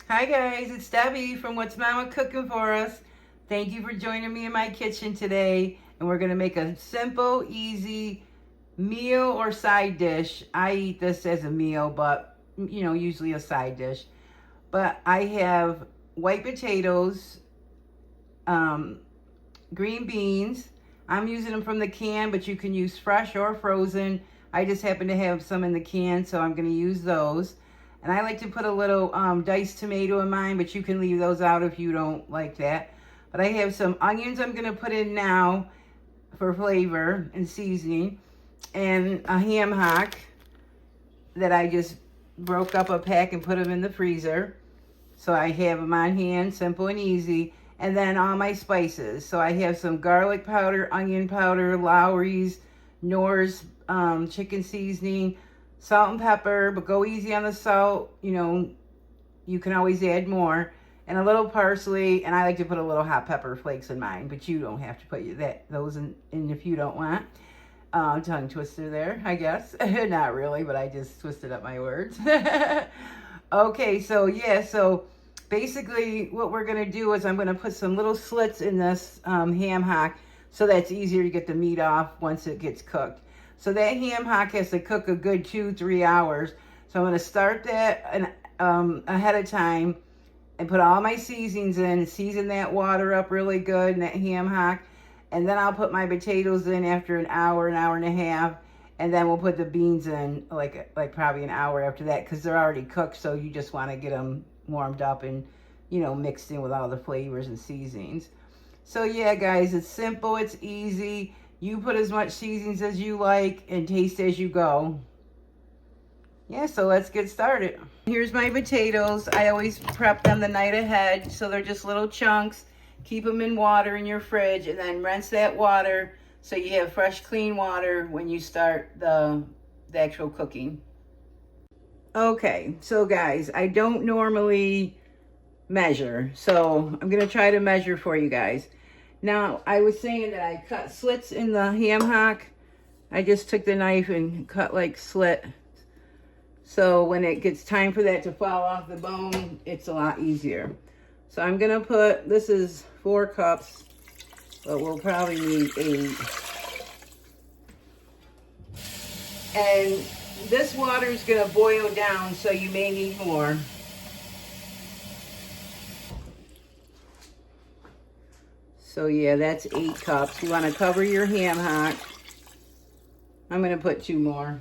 Hi guys, it's Debbie from What's Mama Cooking For Us. Thank you for joining me in my kitchen today. And we're going to make a simple, easy meal or side dish. I eat this as a meal, but usually a side dish. But I have white potatoes, green beans. I'm using them from the can, but you can use fresh or frozen. I just happen to have some in the can, so I'm going to use those. And I like to put a little diced tomato in mine, but you can leave those out if you don't like that. But I have some onions I'm going to put in now for flavor and seasoning. And a ham hock that I just broke up a pack and put them in the freezer. So I have them on hand, simple and easy. And then all my spices. So I have some garlic powder, onion powder, Lowry's, Knorr's chicken seasoning, salt and pepper, but go easy on the salt. You can always add more. And a little parsley, and I like to put a little hot pepper flakes in mine, but you don't have to put those in if you don't want. Tongue twister there, I guess. Not really, but I just twisted up my words. Okay, so basically what we're going to do is I'm going to put some little slits in this ham hock so that's easier to get the meat off once it gets cooked. So that ham hock has to cook a good 2-3 hours. So I'm going to start that ahead of time and put all my seasonings in, season that water up really good in that ham hock. And then I'll put my potatoes in after an hour and a half. And then we'll put the beans in like probably an hour after that because they're already cooked. So you just want to get them warmed up and, mixed in with all the flavors and seasonings. So yeah, guys, it's simple. It's easy. You put as much seasonings as you like and taste as you go. Yeah, so let's get started. Here's my potatoes. I always prep them the night ahead. So they're just little chunks. Keep them in water in your fridge and then rinse that water so you have fresh, clean water when you start the actual cooking. Okay, so guys, I don't normally measure, so I'm gonna try to measure for you guys. Now, I was saying that I cut slits in the ham hock. I just took the knife and cut like slit. So when it gets time for that to fall off the bone, it's a lot easier. So I'm gonna put, this is 4 cups, but we'll probably need 8. And this water is gonna boil down, so you may need more. So yeah, that's 8 cups. You wanna cover your ham hock. I'm gonna put 2 more.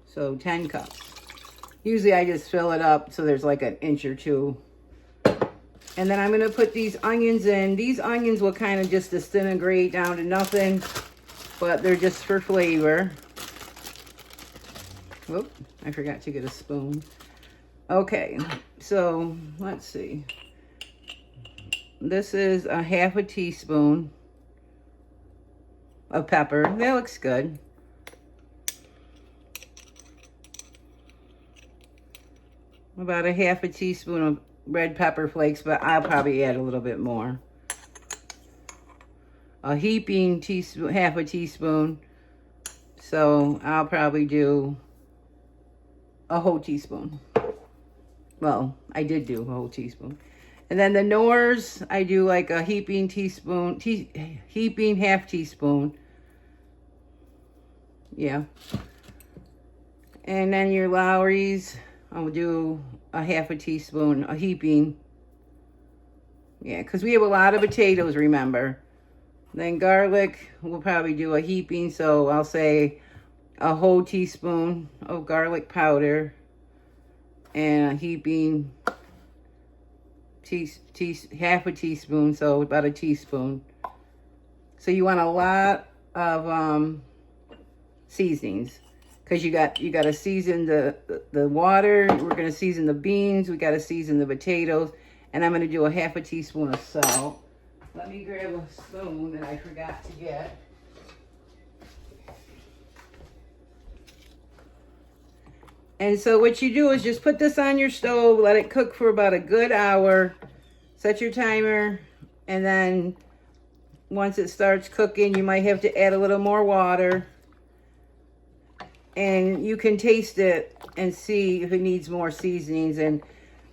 So 10 cups. Usually I just fill it up so there's like an inch or 2. And then I'm going to put these onions in. These onions will kind of just disintegrate down to nothing, but they're just for flavor. Whoop, I forgot to get a spoon. Okay, so let's see. This is a 1/2 teaspoon of pepper. That looks good. About a 1/2 teaspoon of red pepper flakes, but I'll probably add a little bit more. A heaping teaspoon, 1/2 teaspoon. So I'll probably do a whole teaspoon. Well, I did do a whole teaspoon. And then the Knorr's, I do like a heaping teaspoon, heaping 1/2 teaspoon. Yeah. And then your Lowry's, I'll do a 1/2 teaspoon, a heaping. Yeah, because we have a lot of potatoes, remember. Then garlic, we'll probably do a heaping, so I'll say a whole teaspoon of garlic powder and a heaping 1/2 teaspoon, so about a teaspoon. So you want a lot of seasonings. Because you got to season the water. We're going to season the beans. We got to season the potatoes. And I'm going to do a 1/2 teaspoon of salt. Let me grab a spoon that I forgot to get. And so what you do is just put this on your stove. Let it cook for about a good hour. Set your timer. And then once it starts cooking, you might have to add a little more water. and you can taste it and see if it needs more seasonings. And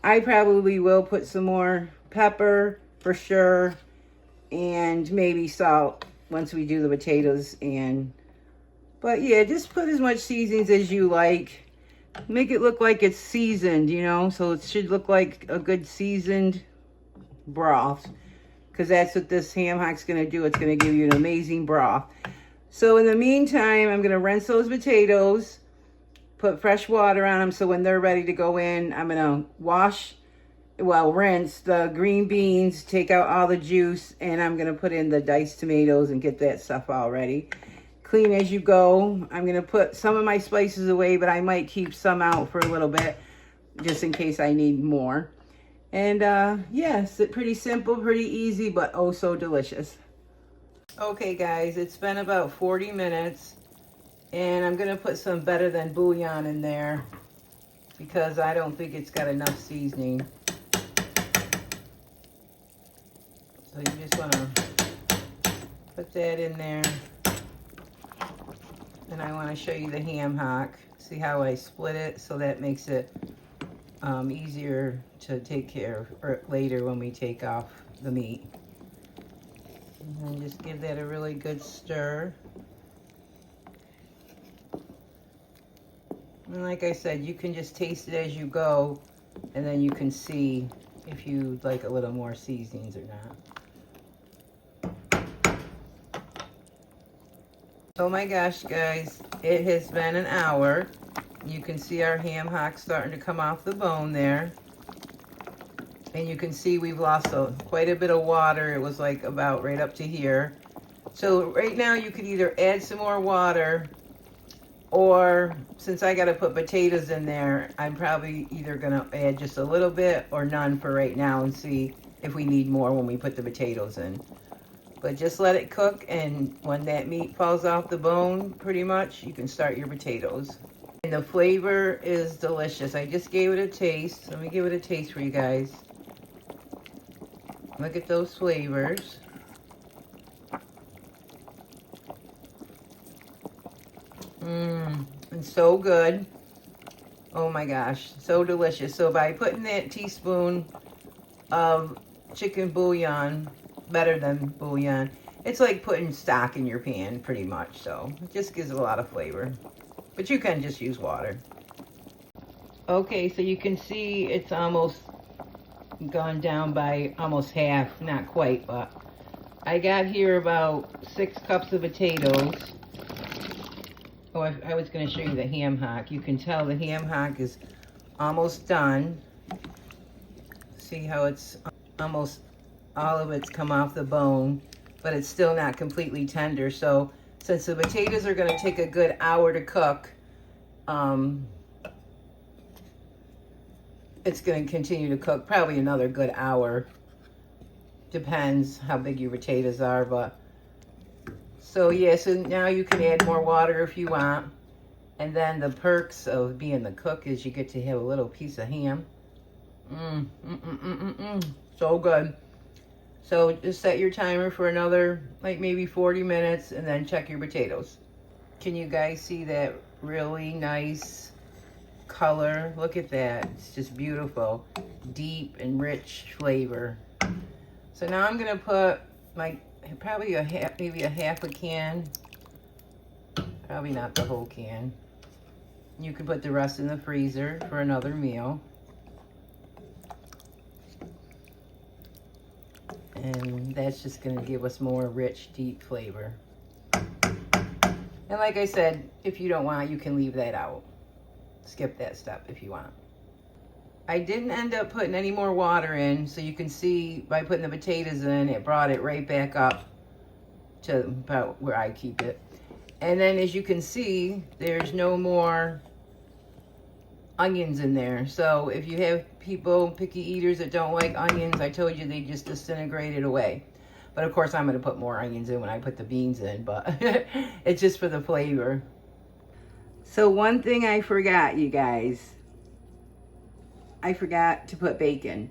I probably will put some more pepper for sure, and maybe salt once we do the potatoes. But yeah, just put as much seasonings as you like. Make it look like it's seasoned, you know, so it should look like a good seasoned broth, because that's what this ham hock's going to do. It's going to give you an amazing broth. So in the meantime, I'm going to rinse those potatoes, put fresh water on them, so when they're ready to go in, I'm going to rinse the green beans, take out all the juice, and I'm going to put in the diced tomatoes and get that stuff all ready. Clean as you go. I'm going to put some of my spices away, but I might keep some out for a little bit just in case I need more. And yes, it's pretty simple, pretty easy, but oh so delicious. Okay guys, it's been about 40 minutes and I'm gonna put some better than bouillon in there because I don't think it's got enough seasoning. So you just wanna put that in there. And I wanna show you the ham hock. See how I split it, so that makes it easier to take care of later when we take off the meat. And then just give that a really good stir. And like I said, you can just taste it as you go, and then you can see if you like a little more seasonings or not. Oh my gosh, guys, it has been an hour. You can see our ham hock starting to come off the bone there. And you can see we've lost quite a bit of water. It was like about right up to here. So right now you could either add some more water, or since I got to put potatoes in there, I'm probably either going to add just a little bit or none for right now and see if we need more when we put the potatoes in. But just let it cook, and when that meat falls off the bone, pretty much, you can start your potatoes. And the flavor is delicious. I just gave it a taste. Let me give it a taste for you guys. Look at those flavors. It's so good. Oh my gosh, so delicious. So by putting that teaspoon of chicken bouillon, better than bouillon, it's like putting stock in your pan pretty much. So it just gives it a lot of flavor. But you can just use water. Okay, so you can see it's almost gone down by almost half, not quite, but I got here about 6 cups of potatoes. Oh, I was going to show you the ham hock. You can tell the ham hock is almost done. See how it's almost all of it's come off the bone, but it's still not completely tender. So since the potatoes are going to take a good hour to cook, it's going to continue to cook probably another good hour. Depends how big your potatoes are, but so yeah, so now you can add more water if you want. And then the perks of being the cook is you get to have a little piece of ham. So good. So just set your timer for another like maybe 40 minutes and then check your potatoes. Can you guys see that really nice color? Look at that. It's just beautiful. Deep and rich flavor. So now I'm going to put like probably maybe a half a can. Probably not the whole can. You can put the rest in the freezer for another meal. And that's just going to give us more rich, deep flavor. And like I said, if you don't want, you can leave that out. Skip that step if you want. I didn't end up putting any more water in, so you can see by putting the potatoes in, it brought it right back up to about where I keep it. And then as you can see, there's no more onions in there. So if you have people, picky eaters that don't like onions, I told you they just disintegrate it away. But of course I'm going to put more onions in when I put the beans in, but it's just for the flavor. So one thing I forgot, you guys, I forgot to put bacon.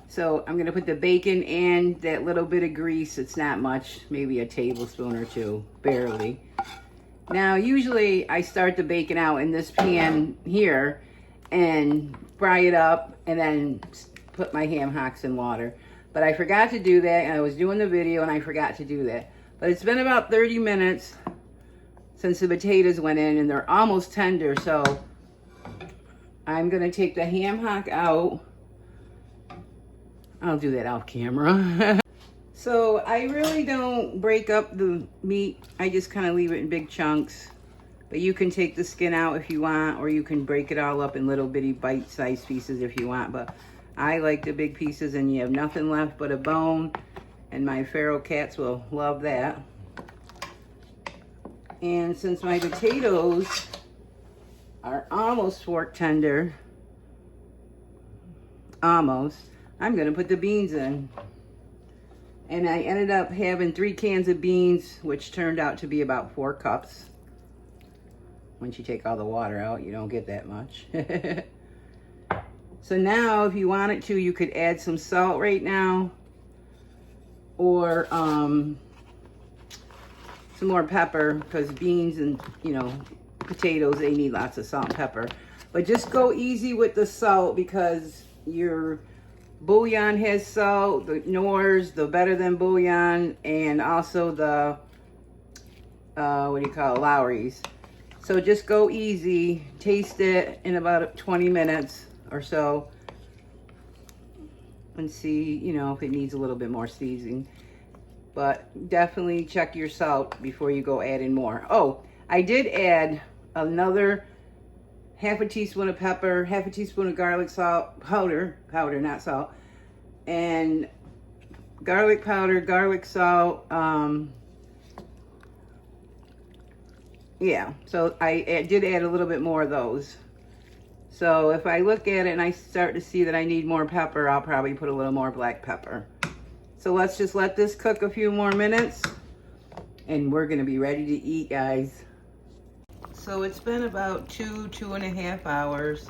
So I'm going to put the bacon and that little bit of grease. It's not much, maybe a tablespoon or two, barely. Now, usually I start the bacon out in this pan here and fry it up and then put my ham hocks in water. But I forgot to do that, and I was doing the video and I forgot to do that. But it's been about 30 minutes since the potatoes went in and they're almost tender, so I'm gonna take the ham hock out. I'll do that off camera. So I really don't break up the meat. I just kind of leave it in big chunks. But you can take the skin out if you want, or you can break it all up in little bitty bite-sized pieces if you want. But I like the big pieces, and you have nothing left but a bone. And my feral cats will love that. And since my potatoes are almost fork tender, almost, I'm gonna put the beans in. And I ended up having 3 cans of beans, which turned out to be about 4 cups. Once you take all the water out, you don't get that much. So now, if you wanted to, you could add some salt right now. Or some more pepper, because beans and, you know, potatoes, they need lots of salt and pepper. But just go easy with the salt, because your bouillon has salt, the Knorr's, the Better Than bouillon, and also the, what do you call it, Lowry's. So just go easy, taste it in about 20 minutes or so, and see, you know, if it needs a little bit more seasoning. But definitely check your salt before you go adding more. Oh, I did add another half a teaspoon of pepper, half a teaspoon of garlic salt, powder, not salt, and garlic powder, garlic salt, yeah, so I did add a little bit more of those. So if I look at it and I start to see that I need more pepper, I'll probably put a little more black pepper. So let's just let this cook a few more minutes, and we're gonna be ready to eat, guys. So it's been about 2.5 hours,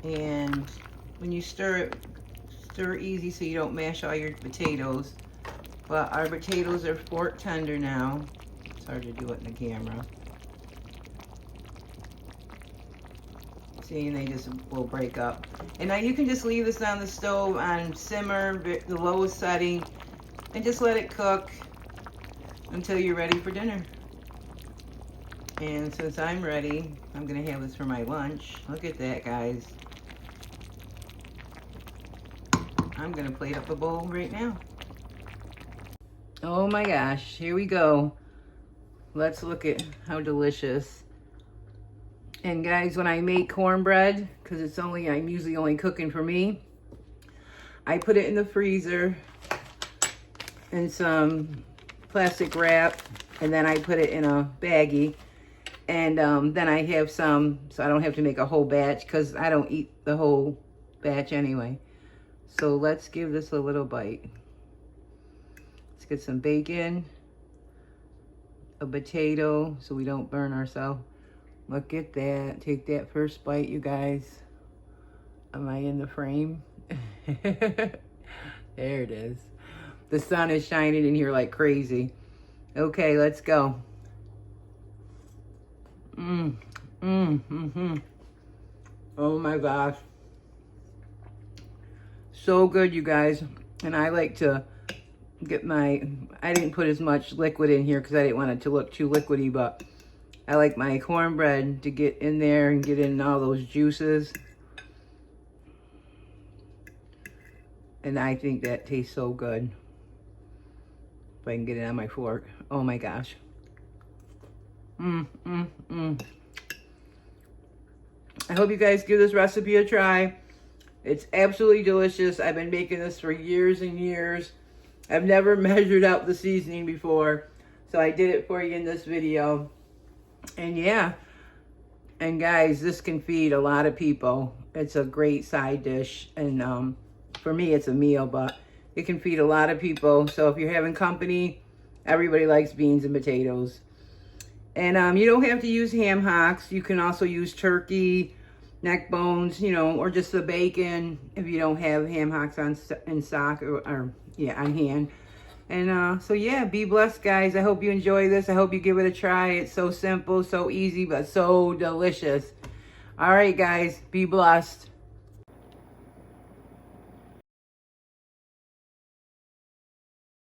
and when you stir it, stir easy so you don't mash all your potatoes. But our potatoes are fork tender now. It's hard to do it in the camera. See, they just will break up. And now you can just leave this on the stove on simmer, the lowest setting, and just let it cook until you're ready for dinner. And since I'm ready, I'm gonna have this for my lunch. Look at that, guys. I'm gonna plate up a bowl right now. Oh my gosh, here we go. Let's look at how delicious. And guys, when I make cornbread, because I'm usually only cooking for me, I put it in the freezer in some plastic wrap, and then I put it in a baggie. And then I have some, so I don't have to make a whole batch, because I don't eat the whole batch anyway. So let's give this a little bite. Let's get some bacon, a potato, so we don't burn ourselves. Look at that. Take that first bite, you guys. Am I in the frame? There it is. The sun is shining in here like crazy. Okay, let's go. Oh my gosh. So good, you guys. And I like to get I didn't put as much liquid in here because I didn't want it to look too liquidy, but I like my cornbread to get in there and get in all those juices. And I think that tastes so good. If I can get it on my fork. Oh my gosh. I hope you guys give this recipe a try. It's absolutely delicious. I've been making this for years and years. I've never measured out the seasoning before, so I did it for you in this video. And yeah, and guys, this can feed a lot of people. It's a great side dish, and for me it's a meal, but it can feed a lot of people. So if you're having company, everybody likes beans and potatoes. And you don't have to use ham hocks. You can also use turkey, neck bones, you know, or just the bacon if you don't have ham hocks in stock or on hand. And so yeah, be blessed, guys. I hope you enjoy this. I hope you give it a try. It's so simple, so easy, but so delicious. All right, guys, be blessed.